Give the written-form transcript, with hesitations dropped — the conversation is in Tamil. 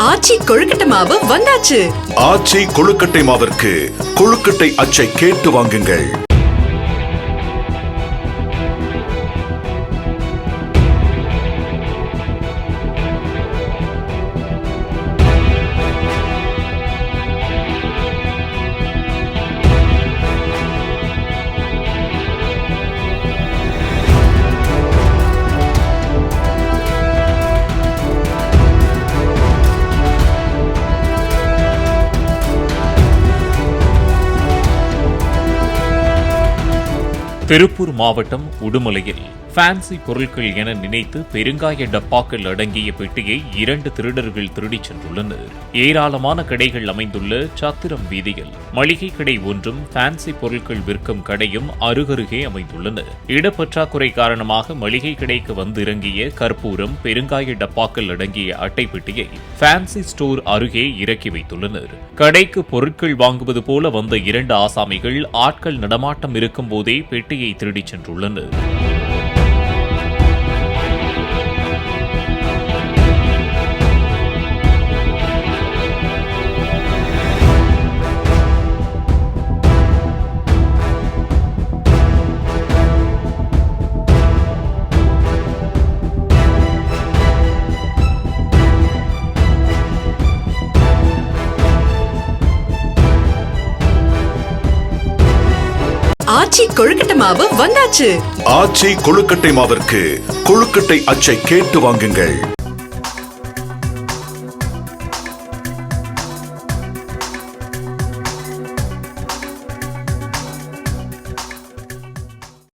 ஆச்சி கொழுக்கட்டை மாவு வந்தாச்சு. ஆச்சி கொழுக்கட்டை மாவிற்கு கொழுக்கட்டை அச்சை கேட்டு வாங்குங்கள். திருப்பூர் மாவட்டம் உடுமலையில் ஃபேன்சி பொருட்கள் என நினைத்து பெருங்காய டப்பாக்கள் அடங்கிய பெட்டியை 2 திருடர்கள் திருடிச் சென்றுள்ளனர். ஏராளமான கடைகள் அமைந்துள்ள சத்திரம் வீதியில் மளிகை கடை ஒன்றும் ஃபேன்சி பொருட்கள் விற்கும் கடையும் அருகருகே அமைந்துள்ளன. இடப்பற்றாக்குறை காரணமாக மளிகை கடைக்கு வந்திறங்கிய கற்பூரம், பெருங்காய டப்பாக்கள் அடங்கிய அட்டை பெட்டியை ஃபேன்சி ஸ்டோர் அருகே இறக்கி வைத்துள்ளனர். கடைக்கு பொருட்கள் வாங்குவது போல வந்த 2 ஆசாமிகள் ஆட்கள் நடமாட்டம் இருக்கும் போதே பெட்டியை திருடிச் சென்றுள்ளனர். ஆச்சி கொழுக்கட்டை மாவு வந்தாச்சு. ஆச்சி கொழுக்கட்டை மாவிற்கு கொழுக்கட்டை அச்சை கேட்டு வாங்குங்கள்.